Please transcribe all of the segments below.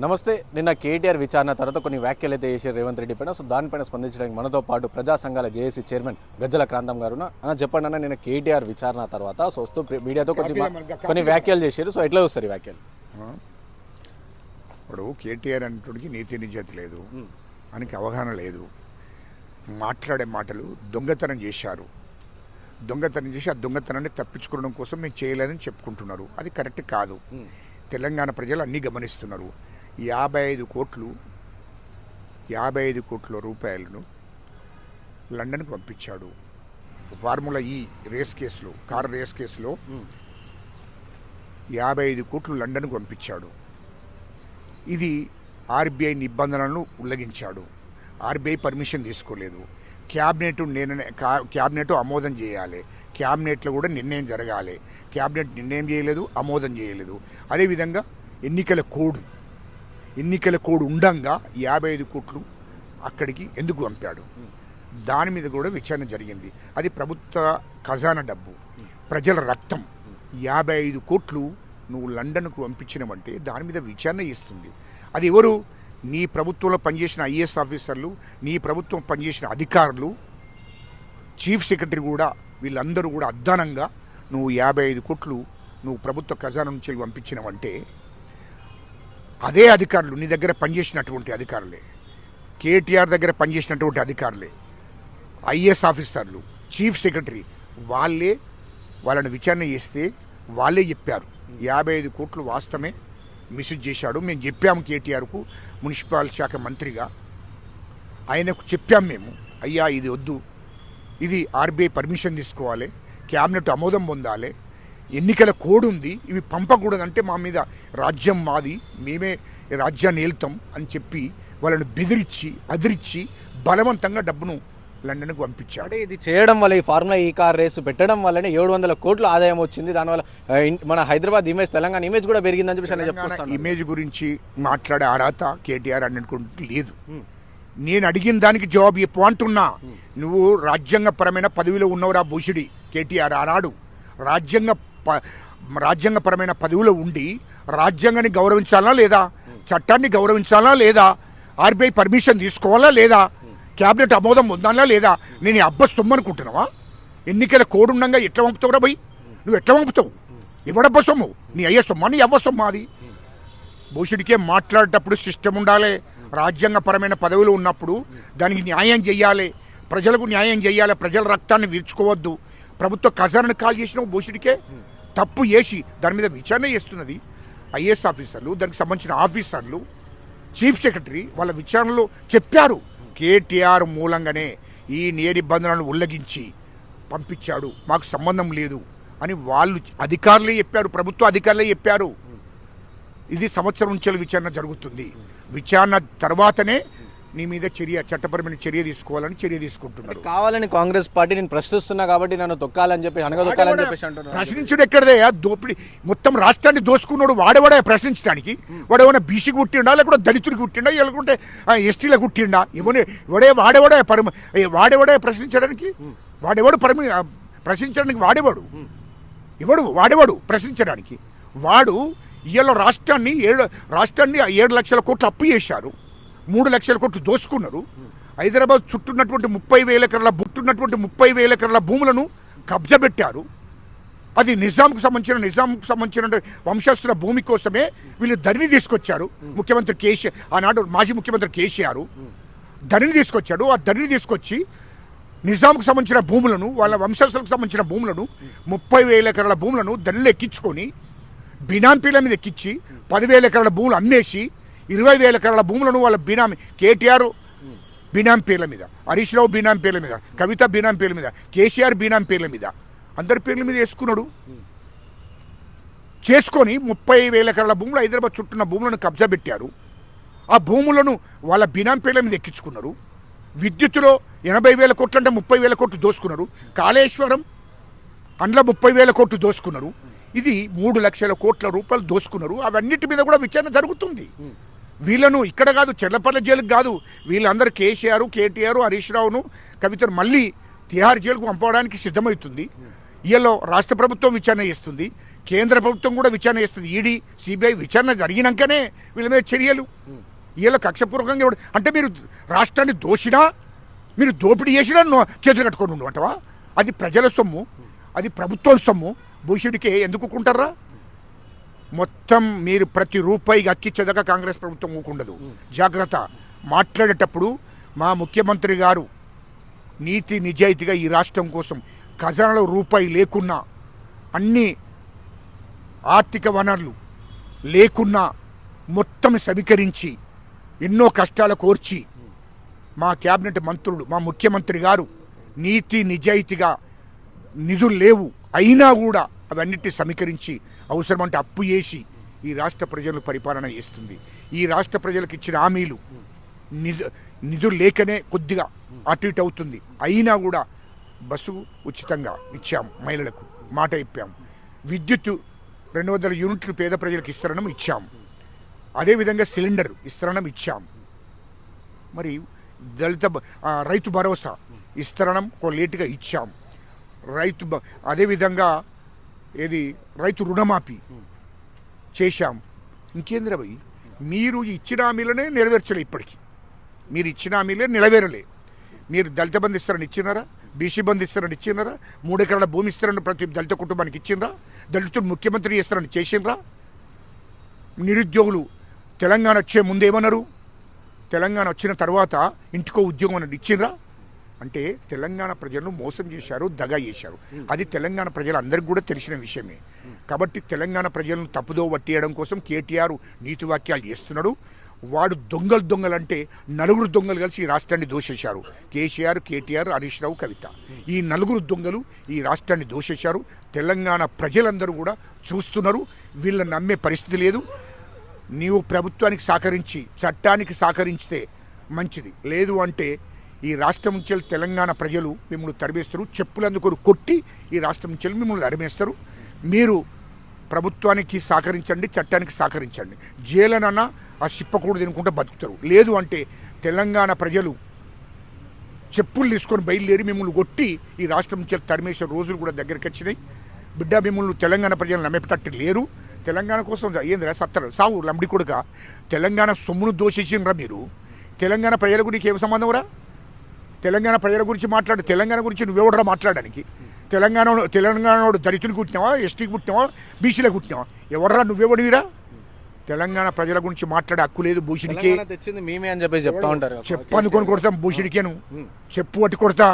నమస్తే. నిన్న కేటీఆర్ విచారణ తర్వాత కొన్ని వ్యాఖ్యలు అయితే చేశారు రేవంత్ రెడ్డి పైన. సో దానిపైన స్పందించడానికి మనతో పాటు ప్రజా సంఘాల జేఏసీ చైర్మన్ గజ్జల క్రాంతం గారు అన్న చెప్పండి అన్న, నిన్న కేటీఆర్ విచారణ తర్వాత సో వస్తూ మీడియాతో కొన్ని వ్యాఖ్యలు చేశారు. సో ఎట్లా చూస్తారు ఈ వ్యాఖ్యలు? ఇప్పుడు కేటీఆర్ అంటుడికి నీతి నిజాతి లేదు, ఆయనకి అవగాహన లేదు. మాట్లాడే మాటలు దొంగతనం చేశారు. దొంగతనం చేసి ఆ దొంగతనాన్ని తప్పించుకోవడం కోసం మేము చేయలేదని చెప్పుకుంటున్నారు. అది కరెక్ట్ కాదు. తెలంగాణ ప్రజలు అన్నీ గమనిస్తున్నారు. 55 కోట్ల రూపాయలను లండన్కి పంపించాడు. ఫార్ములా ఈ రేస్ కేసులో, కారు రేస్ కేసులో 55 కోట్లు లండన్కి పంపించాడు. ఇది ఆర్బీఐ నిబంధనలను ఉల్లంఘించాడు. ఆర్బీఐ పర్మిషన్ తీసుకోలేదు. క్యాబినెట్ ఆమోదం చేయాలి. క్యాబినెట్లో కూడా నిర్ణయం జరగాలి. క్యాబినెట్ నిర్ణయం చేయలేదు, ఆమోదం చేయలేదు. అదేవిధంగా ఎన్నికల కోడ్ ఉండంగా 55 కోట్లు అక్కడికి ఎందుకు పంపాడు? దాని మీద కూడా విచారణ జరిగింది. అది ప్రభుత్వ ఖజానా డబ్బు, ప్రజల రక్తం. 55 కోట్లు నువ్వు లండన్కు పంపించినవంటే దాని మీద విచారణ చేస్తుంది. అది ఎవరు? నీ ప్రభుత్వంలో పనిచేసిన ఐఏఎస్ ఆఫీసర్లు, నీ ప్రభుత్వం పనిచేసిన అధికారులు, చీఫ్ సెక్రటరీ కూడా, వీళ్ళందరూ కూడా అద్దానంగా నువ్వు 55 కోట్లు నువ్వు ప్రభుత్వ ఖజానా నుంచి పంపించినవంటే అదే అధికారులు నీ దగ్గర పనిచేసినటువంటి అధికారులే, కేటీఆర్ దగ్గర పనిచేసినటువంటి అధికారులే, ఐఏఎస్ ఆఫీసర్లు, చీఫ్ సెక్రటరీ వాళ్ళని విచారణ చేస్తే వాళ్ళే చెప్పారు 55 కోట్లు వాస్తవమే మిస్యూజ్ చేశాడు. మేము చెప్పాము కేటీఆర్కు, మున్సిపల్ శాఖ మంత్రిగా ఆయనకు చెప్పాం మేము, అయ్యా ఇది వద్దు, ఇది ఆర్బీఐ పర్మిషన్ తీసుకోవాలి, క్యాబినెట్ ఆమోదం పొందాలి, ఎన్నికల కోడ్ ఉంది, ఇవి పంపకూడదంటే మా మీద రాజ్యం మాది, మేమే రాజ్యాన్ని ఏలుతాం అని చెప్పి వాళ్ళని బెదిరించి అదిరించి బలవంతంగా డబ్బును లండన్కు పంపించాడు. అంటే ఇది చేయడం వల్ల, ఈ ఫార్ములా ఈ కార్ రేసు పెట్టడం వల్లనే 700 కోట్ల ఆదాయం వచ్చింది. దానివల్ల మన హైదరాబాద్ ఇమేజ్, తెలంగాణ ఇమేజ్ కూడా పెరిగిందని చెప్పి చెప్తాను. ఇమేజ్ గురించి మాట్లాడే అర్హత కేటీఆర్ అనుకుంటూ లేదు. నేను అడిగిన దానికి జవాబు చెప్పు అంటున్నా. నువ్వు రాజ్యాంగపరమైన పదవిలో ఉన్నవరా భూషుడి కేటీఆర్. ఆనాడు రాజ్యాంగపరమైన పదవిలో ఉండి రాజ్యాంగాన్ని గౌరవించాలా లేదా, చట్టాన్ని గౌరవించాలా లేదా, ఆర్బీఐ పర్మిషన్ తీసుకోవాలా లేదా, క్యాబినెట్ ఆమోదం పొందాలా లేదా? నేను అబ్బ సొమ్ము అనుకుంటున్నావా? ఎన్నికల కోడ్ ఉండగా ఎట్లా పంపుతావురా భయ్? నువ్వు ఎట్లా పంపుతావు? ఎవడబ్బ సొమ్ము? నీ అయ్యే సొమ్ము, నీ అవ్వ సొమ్ము అది. భూషుడికే మాట్లాడేటప్పుడు సిస్టమ్ ఉండాలి. రాజ్యాంగపరమైన పదవిలో ఉన్నప్పుడు దానికి న్యాయం చేయాలి, ప్రజలకు న్యాయం చేయాలి, ప్రజల రక్తాన్ని విరుచుకోవద్దు. ప్రభుత్వ ఖజానాను కాల్ చేసిన భూషుడికే తప్పు చేసి దాని మీద విచారణ చేస్తున్నది ఐఏఎస్ ఆఫీసర్లు, దానికి సంబంధించిన ఆఫీసర్లు, చీఫ్ సెక్రటరీ. వాళ్ళ విచారణలో చెప్పారు కేటీఆర్ మూలంగానే ఈ నిబంధనలను ఉల్లంఘించి పంపించాడు, మాకు సంబంధం లేదు అని వాళ్ళు అధికారులే చెప్పారు, ప్రభుత్వ అధికారులే చెప్పారు. ఇది సంవత్సరం నుంచి విచారణ జరుగుతుంది. విచారణ తర్వాతనే నీ మీద చట్టపరమైన చర్య తీసుకోవాలని చర్య తీసుకుంటున్నారు. కావాలని కాంగ్రెస్ పార్టీ నేను ప్రశ్నిస్తున్నా కాబట్టి నన్ను తొక్కాలని చెప్పి అంటున్నారు. ప్రశ్నించుడు ఎక్కడదే? దోపిడి మొత్తం రాష్ట్రాన్ని దోసుకున్నాడు వాడేవాడే ప్రశ్నించడానికి. వాడేమైనా బీసీకి కుట్టిండా, లేకుంటే దళితుడికి కుట్టిండా, లేకుంటే ఎస్టీలకు కుట్టిండా? వాడేవాడే ప్రశ్నించడానికి? ప్రశ్నించడానికి వాడేవాడు ప్రశ్నించడానికి. వాడు ఇవాళ రాష్ట్రాన్ని 7 లక్షల కోట్లు అప్పు చేశారు, 3 లక్షల కోట్లు దోసుకున్నారు. హైదరాబాద్ చుట్టూన్నటువంటి 30,000 ఎకరాల భూములను కబ్జా పెట్టారు. అది నిజాంకు సంబంధించిన వంశస్థుల భూమి కోసమే వీళ్ళు ధరణి తీసుకొచ్చారు. ముఖ్యమంత్రి కేసీఆర్, ఆనాడు మాజీ ముఖ్యమంత్రి కేసీఆర్ ధరణి తీసుకొచ్చాడు. ఆ ధరణి తీసుకొచ్చి నిజాంకు సంబంధించిన భూములను, వాళ్ళ వంశస్థులకు సంబంధించిన భూములను, 30,000 ఎకరాల భూములను ధరణిలో ఎక్కించుకొని బినామీల మీద ఎక్కించి 10,000 ఎకరాల భూములు అమ్మేసి 20,000 ఎకరాల భూములను వాళ్ళ బినామీ, కేటీఆర్ బినామీ పేర్ల మీద, హరీష్ రావు బినామీ పేర్ల మీద, కవిత బినామీ పేర్ల మీద, కేసీఆర్ బినామీ పేర్ల మీద, అందరి పేర్ల మీద వేసుకున్నాడు. చేసుకొని 30,000 ఎకరాల భూములు, హైదరాబాద్ చుట్టూన్న భూములను కబ్జా పెట్టారు. ఆ భూములను వాళ్ళ బినామీ పేర్ల మీద ఎక్కించుకున్నారు. విద్యుత్తులో 80,000 కోట్లు అంటే 30,000 కోట్లు దోసుకున్నారు. కాళేశ్వరం అందులో 30,000 కోట్లు దోసుకున్నారు. ఇది 3 లక్షల కోట్ల రూపాయలు దోసుకున్నారు. అవన్నిటి మీద కూడా విచారణ జరుగుతుంది. వీళ్ళను ఇక్కడ కాదు, చెర్లపల్లి జైలుకు కాదు, వీళ్ళందరూ కేసీఆర్, కేటీఆర్, హరీష్ రావును, కవితను మళ్ళీ తిహార్ జైలుకు పంపడానికి సిద్ధమవుతుంది. ఇయలో రాష్ట్ర ప్రభుత్వం విచారణ చేస్తుంది. కేంద్ర ప్రభుత్వం కూడా విచారణ చేస్తుంది. ఈడీ సిబిఐ విచారణ జరిగినాకనే వీళ్ళ మీద చర్యలు. వీళ్ళ కక్షపూర్వకంగా అంటే మీరు రాష్ట్రాన్ని దోషినా, మీరు దోపిడీ చేసినా చేతులు కట్టుకొని ఉండమంటావా? అది ప్రజల సొమ్ము, అది ప్రభుత్వం సొమ్ము. భూషుడికే ఎందుకు కుంటారా? మొత్తం మీరు ప్రతి రూపాయికి అక్కిచ్చేదాకా కాంగ్రెస్ ప్రభుత్వం ఊకుండదు. జాగ్రత్త. మాట్లాడేటప్పుడు మా ముఖ్యమంత్రి గారు నీతి నిజాయితీగా ఈ రాష్ట్రం కోసం ఖజానాలో రూపాయి లేకున్నా, అన్ని ఆర్థిక వనరులు లేకున్నా మొత్తం సమీకరించి ఎన్నో కష్టాలు కోర్చి మా క్యాబినెట్ మంత్రులు, మా ముఖ్యమంత్రి గారు నీతి నిజాయితీగా నిధులు లేవు అయినా కూడా అవన్నిటిని సమీకరించి అవసరమంటే అప్పు చేసి ఈ రాష్ట్ర ప్రజలు పరిపాలన చేస్తుంది. ఈ రాష్ట్ర ప్రజలకు ఇచ్చిన హామీలు నిధులు లేకనే కొద్దిగా అటు ఇటు అవుతుంది. అయినా కూడా బస్సు ఉచితంగా ఇచ్చాం, మహిళలకు మాట ఇప్పాం. విద్యుత్ 200 యూనిట్లు పేద ప్రజలకు ఇస్తారనం ఇచ్చాం. అదేవిధంగా సిలిండర్ ఇస్తారనం ఇచ్చాం. మరి రైతు భరోసా ఇస్తారనం లేటుగా ఇచ్చాం. అదేవిధంగా రైతు రుణమాఫీ చేశాం. ఇంకేంద్ర భయ్, మీరు ఇచ్చిన హామీలనే నెరవేర్చలే. ఇప్పటికీ మీరు ఇచ్చిన హామీలే నెరవేరలే. మీరు దళిత బంధు ఇస్తారని ఇచ్చినారా? బీసీ బంధు ఇస్తారని ఇచ్చినారా? 3 ఎకరాల భూమి ఇస్తారని ప్రతి దళిత కుటుంబానికి ఇచ్చిండ్రా? దళితులు ముఖ్యమంత్రి చేస్తారని చేసిండ్రా? నిరుద్యోగులు తెలంగాణ వచ్చే ముందేమన్నారు? తెలంగాణ వచ్చిన తర్వాత ఇంటికో ఉద్యోగం అని ఇచ్చిండ్రా? అంటే తెలంగాణ ప్రజలను మోసం చేశారు, దగా చేశారు. అది తెలంగాణ ప్రజలందరికీ కూడా తెలిసిన విషయమే. కాబట్టి తెలంగాణ ప్రజలను తప్పుదో పట్టేయడం కోసం కేటీఆర్ నీతి వాక్యాలు చేస్తున్నాడు. వాడు దొంగలంటే 4 దొంగలు కలిసి ఈ రాష్ట్రాన్ని దోషేశారు. కేసీఆర్, కేటీఆర్, హరీష్ రావు, కవిత. ఈ 4 దొంగలు ఈ రాష్ట్రాన్ని దోషేశారు. తెలంగాణ ప్రజలందరూ కూడా చూస్తున్నారు. వీళ్ళని నమ్మే పరిస్థితి లేదు. నీవు ప్రభుత్వానికి సహకరించి, చట్టానికి సహకరించితే మంచిది. లేదు అంటే ఈ రాష్ట్రం నుంచి తెలంగాణ ప్రజలు మిమ్మల్ని తరిమేస్తారు. చెప్పులందుకొని కొట్టి ఈ రాష్ట్రం నుంచి మిమ్మల్ని తరిమేస్తారు. మీరు ప్రభుత్వానికి సహకరించండి, చట్టానికి సహకరించండి. జైలనన్నా ఆ సిప్పకూడదు తినుకుంటే బతుకుతారు. లేదు అంటే తెలంగాణ ప్రజలు చెప్పులు తీసుకొని బయలుదేరి మిమ్మల్ని కొట్టి ఈ రాష్ట్రం నుంచి తరిమేసే రోజులు కూడా దగ్గరికి వచ్చినాయి. బిడ్డ, మిమ్మల్ని తెలంగాణ ప్రజలు నమ్మేటట్టు లేరు. తెలంగాణ కోసం ఏందిరా సత్తరు సావు లంబడి కొడుక. తెలంగాణ సొమ్మును దోషించినరా మీరు? తెలంగాణ ప్రజల గురించి ఏం సంబంధం రా? తెలంగాణ ప్రజల గురించి మాట్లాడు. తెలంగాణ గురించి నువ్వెవడరా మాట్లాడడానికి? తెలంగాణోడు దళితునికి పుట్టినావా, ఎస్టీకి పుట్టినావా, బీసీలకు పుట్టినావా? ఎవడరా నువ్వెవడివిరా? తెలంగాణ ప్రజల గురించి మాట్లాడే హక్కు లేదు భూషుడికి. చెప్పనుకొని కొడతాం భూషుడికేను. చెప్పు పట్టి కొడతా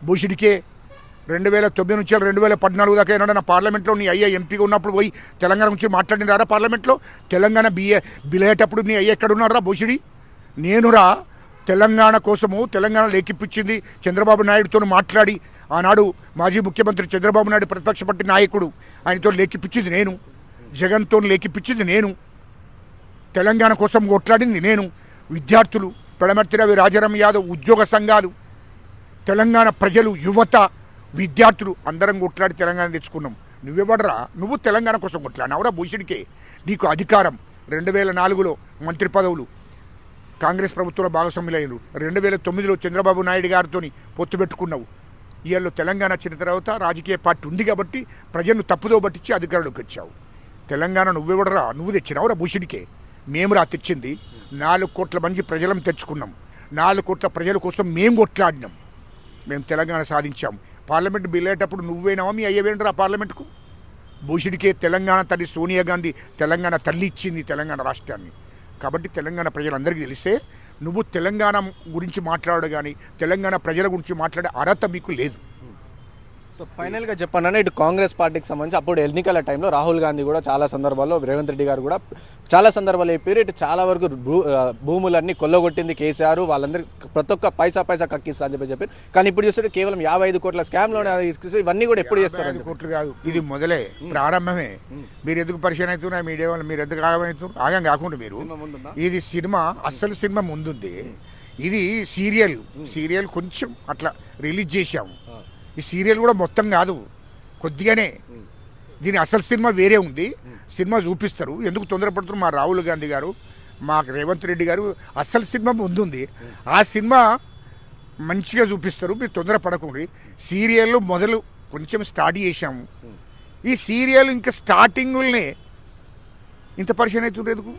భూషుడికే. 2009 నుంచి 2014 దాకా ఏమన్నా నా పార్లమెంట్లో నీ అయ్యా ఎంపీగా ఉన్నప్పుడు పోయి తెలంగాణ గురించి మాట్లాడినారా పార్లమెంట్లో? తెలంగాణ బిలేటప్పుడు నీ అయ్యా ఎక్కడ ఉన్నారా భూషుడి? నేనురా తెలంగాణ కోసము తెలంగాణ లేఖిప్పించింది చంద్రబాబు నాయుడుతో మాట్లాడి. ఆనాడు మాజీ ముఖ్యమంత్రి చంద్రబాబు నాయుడు ప్రతిపక్ష పార్టీ నాయకుడు, ఆయనతో లేఖిప్పించింది నేను. జగన్తో లేఖిప్పించింది నేను. తెలంగాణ కోసం కొట్లాడింది నేను. విద్యార్థులు, పెడమర్తి రవి, రాజారాం యాదవ్, ఉద్యోగ సంఘాలు, తెలంగాణ ప్రజలు, యువత, విద్యార్థులు అందరం కొట్లాడి తెలంగాణ తెచ్చుకున్నాం. నువ్వెవడరా? నువ్వు తెలంగాణ కోసం కొట్లాడినావురా భూషుడికే. నీకు అధికారం 2004లో మంత్రి పదవులు కాంగ్రెస్ ప్రభుత్వంలో భాగస్వాములయ్యారు. 2009లో చంద్రబాబు నాయుడు గారితో పొత్తు పెట్టుకున్నావు. ఇవాళ తెలంగాణ వచ్చిన తర్వాత రాజకీయ పార్టీ ఉంది కాబట్టి ప్రజలను తప్పుదో పట్టించి అధికారంలోకి వచ్చావు. తెలంగాణ నువ్వెవడరా? నువ్వు తెచ్చినావురా భూషుడికే. మేము తెచ్చింది 4 కోట్ల మంది ప్రజలను తెచ్చుకున్నాం. 4 కోట్ల ప్రజల కోసం మేము కొట్లాడినాం. మేము తెలంగాణ సాధించాం. పార్లమెంట్ బిల్లేటప్పుడు నువ్వేనావా మీ అయ్యవేంటరా పార్లమెంట్కు? భూషుడికే తెలంగాణ తల్లి సోనియా గాంధీ తెలంగాణ తల్లి ఇచ్చింది తెలంగాణ రాష్ట్రాన్ని. కాబట్టి తెలంగాణ ప్రజలందరికీ తెలిసే నువ్వు తెలంగాణ గురించి మాట్లాడు కానీ తెలంగాణ ప్రజల గురించి మాట్లాడే అర్హత మీకు లేదు. సో ఫైనల్గా చెప్పండి, ఇటు కాంగ్రెస్ పార్టీకి సంబంధించి అప్పుడు ఎన్నికల టైంలో రాహుల్ గాంధీ కూడా చాలా సందర్భాల్లో, రేవంత్ రెడ్డి గారు కూడా చాలా సందర్భాలు చెప్పారు. ఇటు చాలా వరకు భూములన్నీ కొల్లగొట్టింది కేసీఆర్, వాళ్ళందరూ ప్రతి ఒక్క పైసా కక్కిస్తా అని చెప్పారు. కానీ ఇప్పుడు చూస్తే కేవలం 55 కోట్ల స్కామ్లోనే ఇవన్నీ కూడా ఎప్పుడు చేస్తారు? 55 కోట్లు కాదు, ఇది మొదలే, ప్రారంభమే. మీరు ఎందుకు పరిచయం అవుతున్నారు మీడియా వాళ్ళు? మీరు ఎందుకు ఆగమవుతున్నారు? ఆగం కాకుండా మీరు, ఇది సినిమా, అస్సలు సినిమా ముందుంది. ఇది సీరియల్ కొంచెం అట్లా రిలీజ్ చేశాము. ఈ సీరియల్ కూడా మొత్తం కాదు, కొద్దిగానే. దీని అసలు సినిమా వేరే ఉంది. సినిమా చూపిస్తారు. ఎందుకు తొందరపడుతున్నారు? మా రాహుల్ గాంధీ గారు, మా రేవంత్ రెడ్డి గారు అసలు సినిమా ముందుంది. ఆ సినిమా మంచిగా చూపిస్తారు, మీరు తొందరపడకండి. సీరియల్లో మొదలు కొంచెం స్టార్ట్ చేశాము. ఈ సీరియల్ ఇంకా స్టార్టింగ్లోనే ఇంత పరిచయం అవుతుంది ఎందుకు?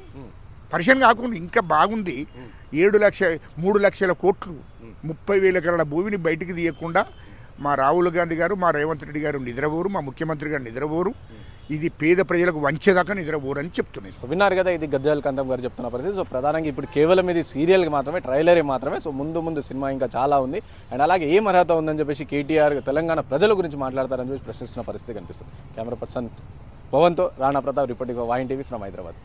పరిచయం కాకుండా ఇంకా బాగుంది. 3 లక్షల కోట్లు 30,000 ఎకరాల భూమిని బయటికి తీయకుండా మా రాహుల్ గాంధీ గారు, మా రేవంత్ రెడ్డి గారు నిద్రపోరు, మా ముఖ్యమంత్రి గారు నిద్రపోరు. ఇది పేద ప్రజలకు వంచేదాకా నిద్రపోరు అని చెప్తున్నాయి. విన్నారు కదా, ఇది గజ్జల కాంతం గారు చెప్తున్న పరిస్థితి. సో ప్రధానంగా ఇప్పుడు కేవలం ఇది సీరియల్కి మాత్రమే, ట్రైలరే మాత్రమే. సో ముందు సినిమా ఇంకా చాలా ఉంది. అండ్ అలాగే ఏం అర్హత ఉందని చెప్పేసి కేటీఆర్ తెలంగాణ ప్రజల గురించి మాట్లాడతారని చెప్పి ప్రశ్నిస్తున్న పరిస్థితి కనిపిస్తుంది. కెమెరా పర్సన్ పవన్తో Rana Pratap, reporting YNTV from Hyderabad.